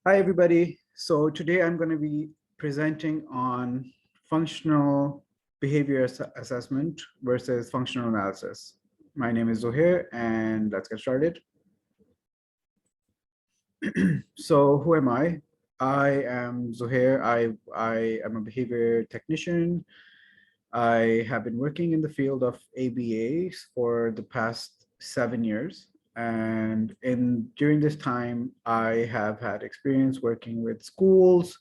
Hi, everybody. So today I'm going to be presenting on functional behavior assessment versus functional analysis. My name is Zohair, and let's get started. So who am I? I am Zohair. I am a behavior technician. I have been working in the field of ABAs for the past 7 years. And during this time, I have had experience working with schools.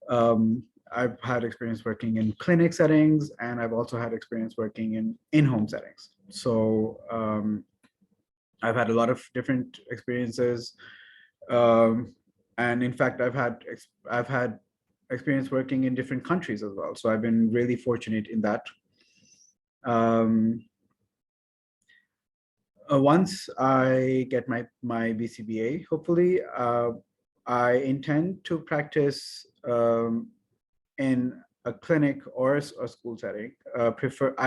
Um, I've had experience working in clinic settings, and I've also had experience working in in-home settings. So I've had a lot of different experiences. Um, and in fact, I've had experience working in different countries as well. So I've been really fortunate in that. Um, Once I get my BCBA, hopefully, I intend to practice in a clinic or a school setting.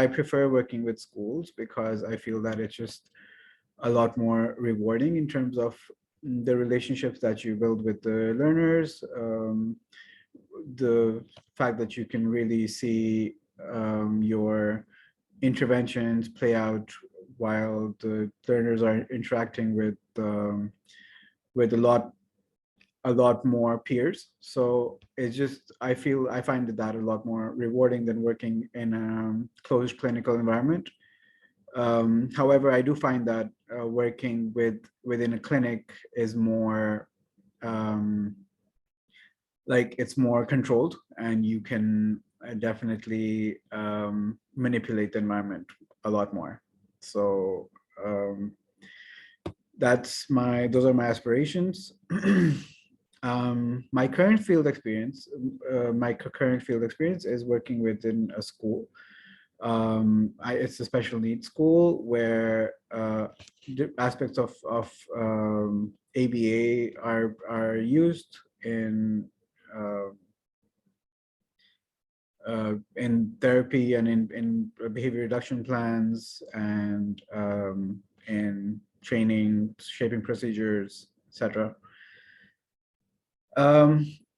I prefer working with schools because I feel that it's just a lot more rewarding in terms of the relationships that you build with the learners, the fact that you can really see your interventions play out while the learners are interacting with a lot more peers. So it's just I find that a lot more rewarding than working in a closed clinical environment. However, I do find that working within a clinic is more like it's more controlled, and you can definitely manipulate the environment a lot more. So those are my aspirations. My current field experience, is working within a school. It's a special needs school where aspects of ABA are used in therapy and in behavior reduction plans and in training, shaping procedures, etc.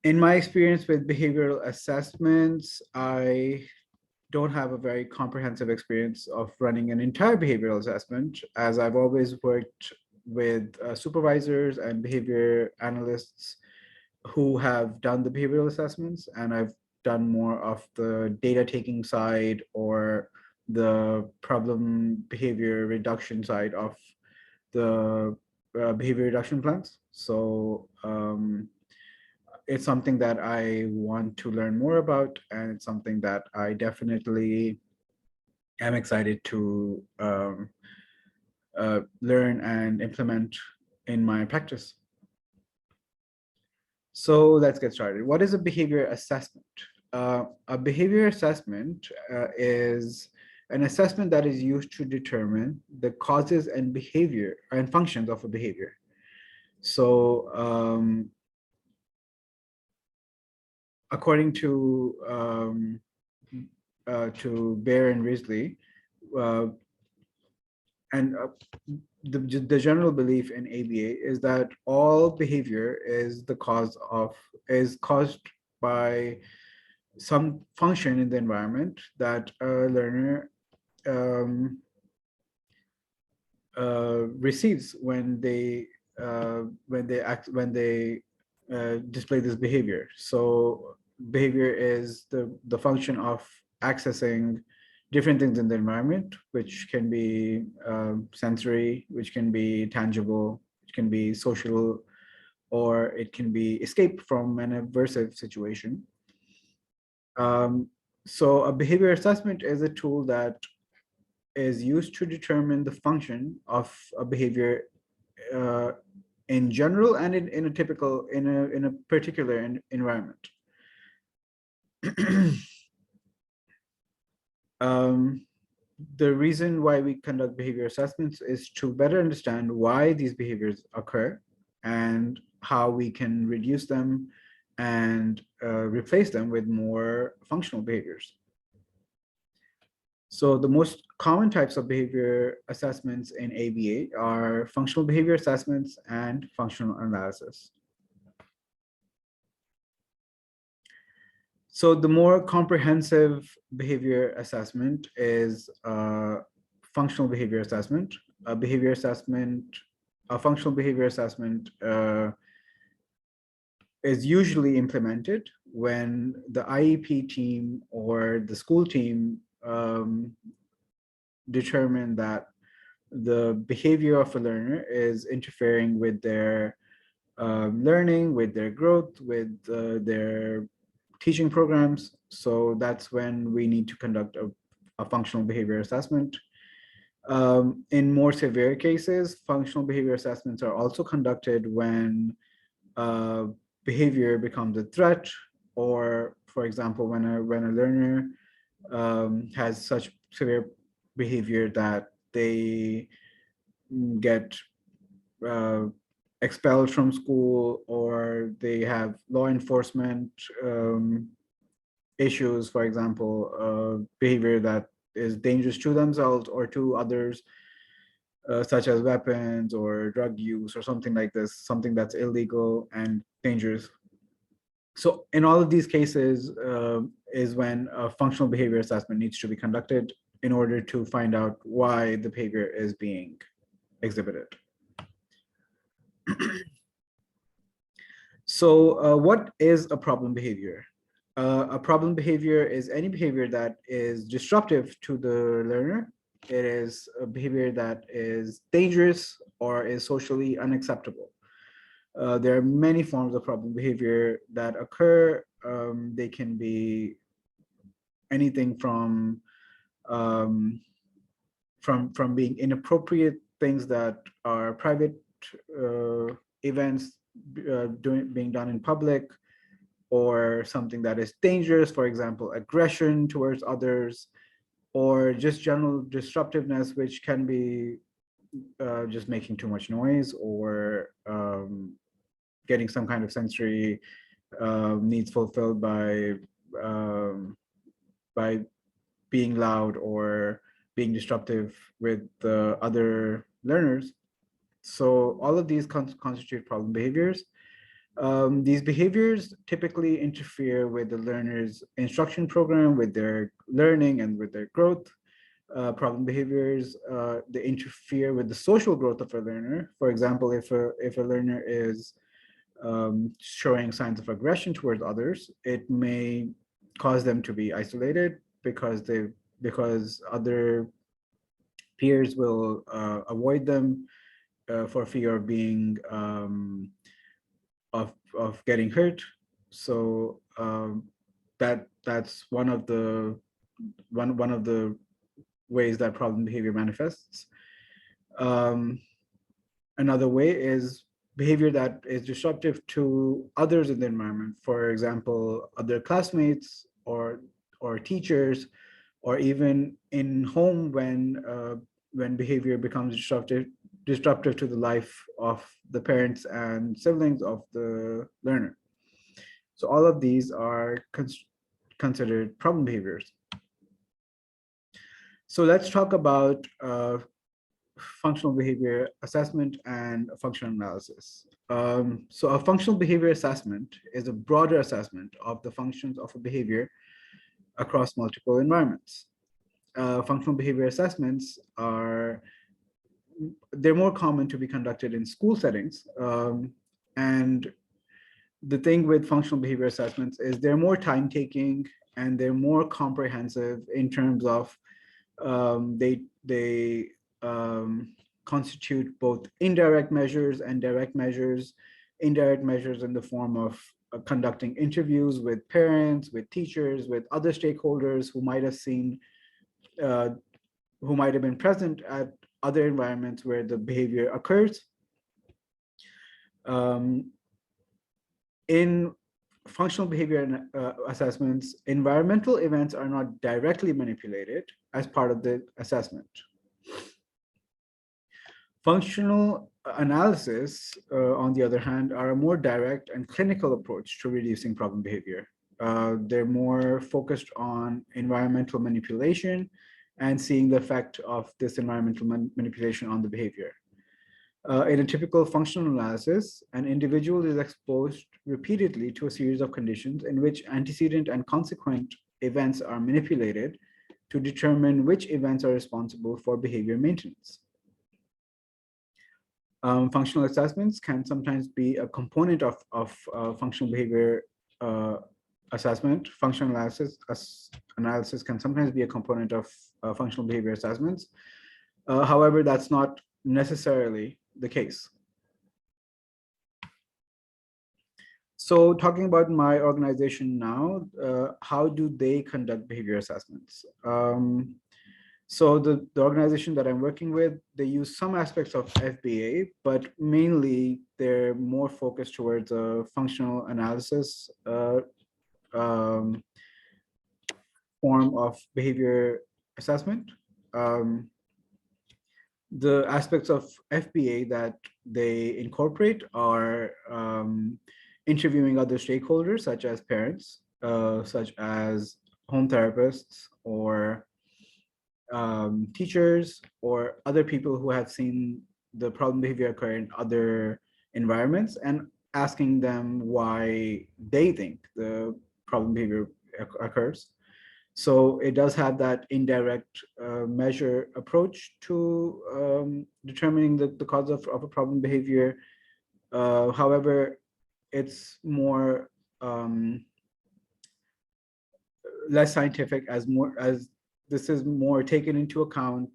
In my experience with behavioral assessments, I don't have a very comprehensive experience of running an entire behavioral assessment, as I've always worked with supervisors and behavior analysts who have done the behavioral assessments, and I've done more of the data taking side or the problem behavior reduction side of the behavior reduction plans. So it's something that I want to learn more about, and it's something that I definitely am excited to learn and implement in my practice. So let's get started. What is a behavior assessment? A behavior assessment is an assessment that is used to determine the causes and behavior and functions of a behavior. So according to Baer and Risley, uh, and the general belief in ABA is that all behavior is caused by some function in the environment that a learner receives when they display this behavior. So behavior is the function of accessing different things in the environment, which can be sensory, which can be tangible, which can be social, or it can be escape from an aversive situation. So a behavior assessment is a tool that is used to determine the function of a behavior in general and in a particular environment. The reason why we conduct behavior assessments is to better understand why these behaviors occur and how we can reduce them and replace them with more functional behaviors. So the most common types of behavior assessments in ABA are functional behavior assessments and functional analysis. So the more comprehensive behavior assessment is functional behavior assessment. A behavior assessment, a functional behavior assessment is usually implemented when the IEP team or the school team determine that the behavior of a learner is interfering with their learning, with their growth, with their teaching programs. So that's when we need to conduct a functional behavior assessment. In more severe cases, functional behavior assessments are also conducted when uh, behavior becomes a threat, or for example, when a learner has such severe behavior that they get uh, expelled from school, or they have law enforcement issues, for example, behavior that is dangerous to themselves or to others, such as weapons or drug use or something like this, something that's illegal and dangerous. So in all of these cases is when a functional behavior assessment needs to be conducted in order to find out why the behavior is being exhibited. So what is a problem behavior? A problem behavior is any behavior that is disruptive to the learner. It is a behavior that is dangerous or is socially unacceptable. There are many forms of problem behavior that occur. They can be anything um, from being inappropriate things that are private events being done in public, or something that is dangerous, for example, aggression towards others, or just general disruptiveness, which can be just making too much noise, or getting some kind of sensory needs fulfilled by being loud or being disruptive with the other learners. So all of these constitute problem behaviors. These behaviors typically interfere with the learner's instruction program, with their learning and with their growth. Problem behaviors, they interfere with the social growth of a learner. For example, if a learner is showing signs of aggression towards others, it may cause them to be isolated because other peers will avoid them for fear of being of getting hurt. So that's one of the ways that problem behavior manifests. Um, Another way is behavior that is disruptive to others in the environment. For example, other classmates or teachers, or even in home when behavior becomes disruptive to the life of the parents and siblings of the learner. So all of these are considered problem behaviors. So let's talk about functional behavior assessment and functional analysis. So a functional behavior assessment is a broader assessment of the functions of a behavior across multiple environments. Functional behavior assessments they're more common to be conducted in school settings. And the thing with functional behavior assessments is they're more time taking and they're more comprehensive in terms of they constitute both indirect measures and direct measures. Indirect measures in the form of conducting interviews with parents, with teachers, with other stakeholders who might have seen, who might have been present at other environments where the behavior occurs. In functional behavior assessments, environmental events are not directly manipulated as part of the assessment. Functional analysis, on the other hand, are a more direct and clinical approach to reducing problem behavior. They're more focused on environmental manipulation and seeing the effect of this environmental manipulation on the behavior. In a typical functional analysis, an individual is exposed repeatedly to a series of conditions in which antecedent and consequent events are manipulated to determine which events are responsible for behavior maintenance. Functional assessments can sometimes be a component of functional behavior assessment. Functional analysis can sometimes be a component of functional behavior assessments. However, that's not necessarily the case. So talking about my organization now, how do they conduct behavior assessments? So the organization that I'm working with, they use some aspects of FBA, but mainly they're more focused towards a functional analysis form of behavior assessment. The aspects of FBA that they incorporate are interviewing other stakeholders, such as parents, such as home therapists, or teachers, or other people who have seen the problem behavior occur in other environments, and asking them why they think the problem behavior occurs. So it does have that indirect measure approach to determining the cause of a problem behavior. However, it's more less scientific, as this is more taken into account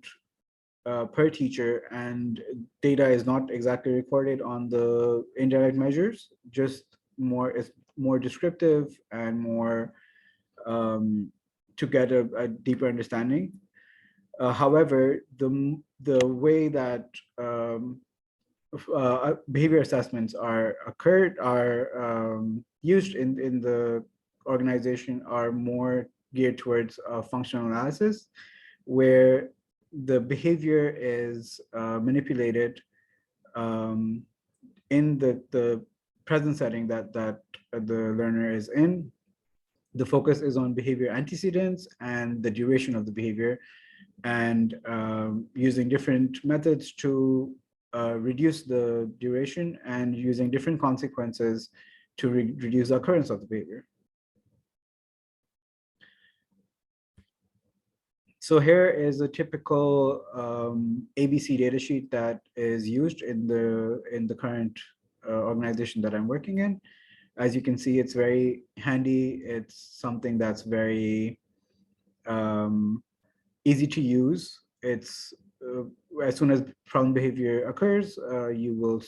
per teacher, and data is not exactly recorded on the indirect measures, just it's more descriptive and more to get a deeper understanding. However, the way that behavior assessments are used in the organization are more geared towards functional analysis, where the behavior is manipulated in the present setting that the learner is in. The focus is on behavior antecedents and the duration of the behavior, and using different methods to reduce the duration, and using different consequences to reduce the occurrence of the behavior. So here is a typical ABC datasheet that is used in the current organization that I'm working in. As you can see, it's very handy. It's something that's very easy to use. It's as soon as problem behavior occurs, you will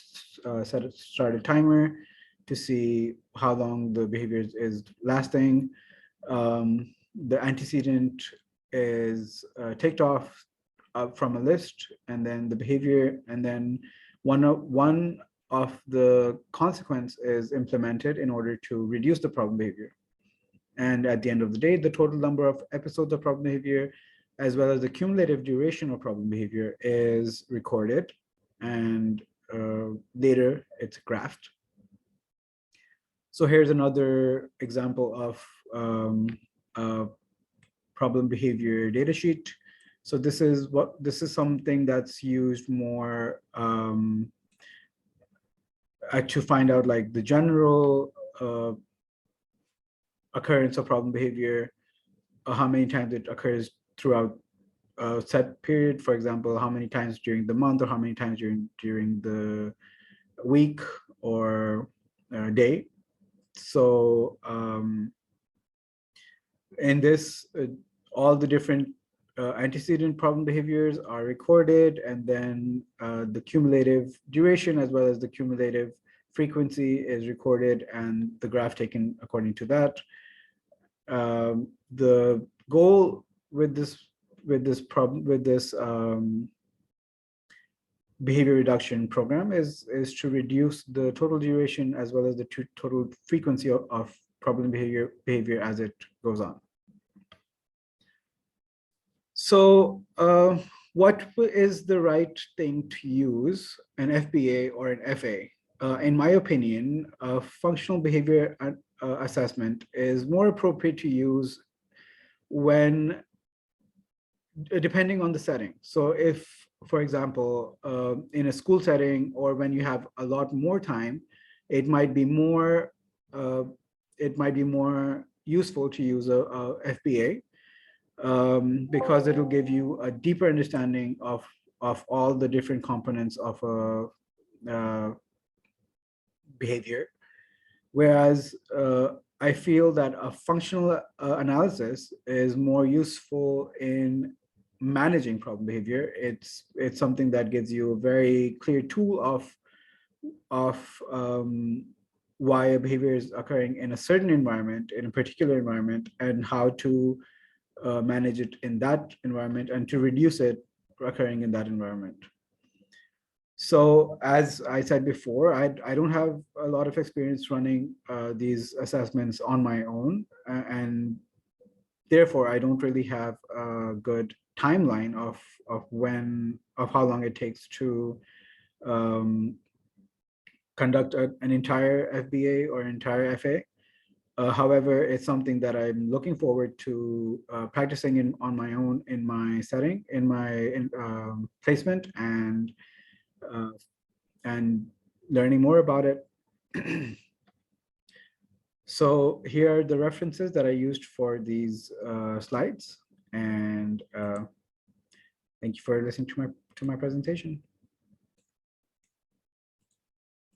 start a timer to see how long the behavior is lasting. The antecedent is ticked off from a list, and then the behavior, and then one of the consequence is implemented in order to reduce the problem behavior. And at the end of the day, the total number of episodes of problem behavior, as well as the cumulative duration of problem behavior, is recorded, and later it's graphed. So here's another example of problem behavior datasheet. So this is something that's used more to find out like the general occurrence of problem behavior, how many times it occurs throughout a set period. For example, how many times during the month, or how many times during the week or day. So in this, all the different antecedent problem behaviors are recorded, and then the cumulative duration as well as the cumulative frequency is recorded, and the graph taken according to that. The goal with this behavior reduction program is to reduce the total duration as well as the total frequency of problem behavior as it goes on. So what is the right thing to use, an FBA or an FA? In my opinion, a functional behavior assessment is more appropriate to use when, depending on the setting. So if for example, in a school setting, or when you have a lot more time, it might be more uh, useful to use a FBA, because it will give you a deeper understanding of all the different components of a behavior. Whereas I feel that a functional analysis is more useful in managing problem behavior. It's something that gives you a very clear tool of why a behavior is occurring in a certain environment, in a particular environment, and how to manage it in that environment and to reduce it occurring in that environment. So as I said before, I don't have a lot of experience running these assessments on my own, and therefore I don't really have a good timeline of how long it takes to um, conduct an entire FBA or entire FA. However, it's something that I'm looking forward to practicing on my own, in my setting, in my placement, uh, and learning more about it. So here are the references that I used for these slides, and thank you for listening to my presentation.